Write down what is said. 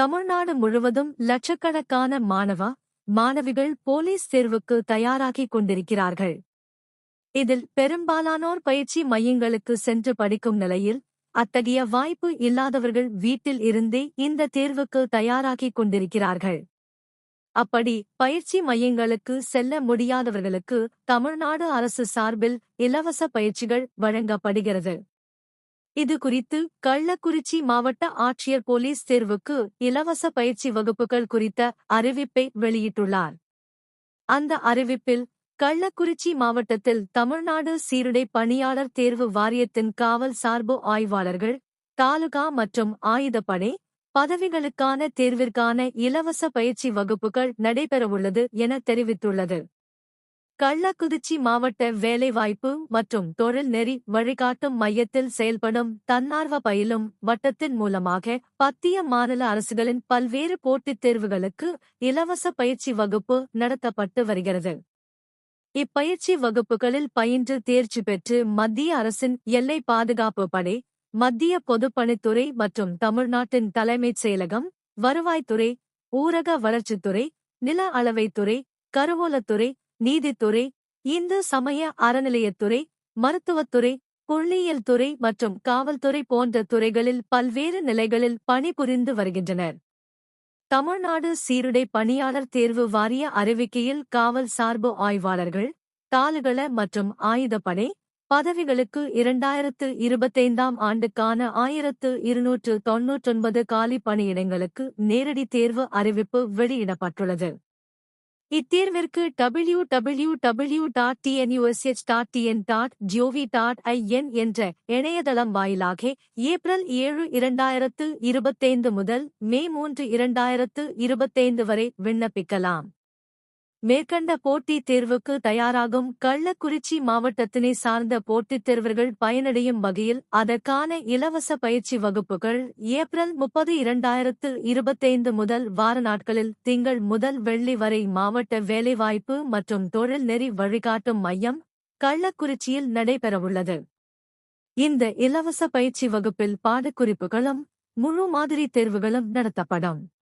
தமிழ்நாடு முழுவதும் லட்சக்கணக்கான மாணவிகள் போலீஸ் தேர்வுக்கு தயாராகிக் கொண்டிருக்கிறார்கள். இதில் பெரும்பாலானோர் பயிற்சி மையங்களுக்கு சென்று படிக்கும் நிலையில், அத்தகைய வாய்ப்பு இல்லாதவர்கள் வீட்டில் இருந்தே இந்த தேர்வுக்கு தயாராகிக் கொண்டிருக்கிறார்கள். அப்படி பயிற்சி மையங்களுக்கு செல்ல முடியாதவர்களுக்கு தமிழ்நாடு அரசு சார்பில் இலவச பயிற்சிகள் வழங்கப்படுகிறது. இது குறித்து கள்ளக்குறிச்சி மாவட்ட ஆட்சியர் போலீஸ் தேர்வுக்கு இலவச பயிற்சி வகுப்புகள் குறித்த அறிவிப்பை வெளியிட்டுள்ளார். அந்த அறிவிப்பில், கள்ளக்குறிச்சி மாவட்டத்தில் தமிழ்நாடு சீருடை பணியாளர் தேர்வு வாரியத்தின் காவல் சார்பு ஆய்வாளர்கள், தாலுகா மற்றும் ஆயுதப்படை பதவிகளுக்கான தேர்விற்கான இலவச பயிற்சி வகுப்புகள் நடைபெறவுள்ளது என தெரிவித்துள்ளது. கள்ளக்குறிச்சி மாவட்ட வேலைவாய்ப்பு மற்றும் தொழில் நெறி வழிகாட்டும் மையத்தில் செயல்படும் தன்னார்வ பயிலும் வட்டத்தின் மூலமாக மத்திய மாநில அரசுகளின் பல்வேறு போட்டித் தேர்வுகளுக்கு இலவச பயிற்சி வகுப்பு நடத்தப்பட்டு வருகிறது. இப்பயிற்சி வகுப்புகளில் பயின்று தேர்ச்சி பெற்று மத்திய அரசின் எல்லை பாதுகாப்பு படை, மத்திய பொதுப்பணித்துறை மற்றும் தமிழ்நாட்டின் தலைமைச் செயலகம், வருவாய்த்துறை, ஊரக வளர்ச்சித்துறை, நில அளவைத்துறை, கருவூலத்துறை, நீதித்துறை, இந்து சமய அறநிலையத்துறை, மருத்துவத்துறை, புள்ளியியல் துறை மற்றும் காவல்துறை போன்ற துறைகளில் பல்வேறு நிலைகளில் பணிபுரிந்து வருகின்றனர். தமிழ்நாடு சீருடை பணியாளர் தேர்வு வாரிய அறிவிக்கையில் காவல் சார்பு ஆய்வாளர்கள், தாலுகள மற்றும் ஆயுதப்படை பதவிகளுக்கு 2025ஆம் ஆண்டுக்கான 1299 காலி பணியிடங்களுக்கு நேரடி தேர்வு அறிவிப்பு வெளியிடப்பட்டுள்ளது. இத்தேர்விற்கு www.tnush.tn.gov.in என்ற இணையதளம் வாயிலாக ஏப்ரல் 7, 2025 முதல் மே 3, 2025 வரை விண்ணப்பிக்கலாம். மேற்கண்ட போட்டித் தேர்வுக்கு தயாராகும் கள்ளக்குறிச்சி மாவட்டத்தினை சார்ந்த போட்டித் தேர்வர்கள் பயனடையும் வகையில் அதற்கான இலவச பயிற்சி வகுப்புகள் ஏப்ரல் 30, 2025 முதல் வார நாட்களில் திங்கள் முதல் வெள்ளி வரை மாவட்ட வேலைவாய்ப்பு மற்றும் தொழில் நெறி வழிகாட்டும் மையம், கள்ளக்குறிச்சியில் நடைபெறவுள்ளது. இந்த இலவச பயிற்சி வகுப்பில் பாடக்குறிப்புகளும் முழு மாதிரி தேர்வுகளும் நடத்தப்படும்.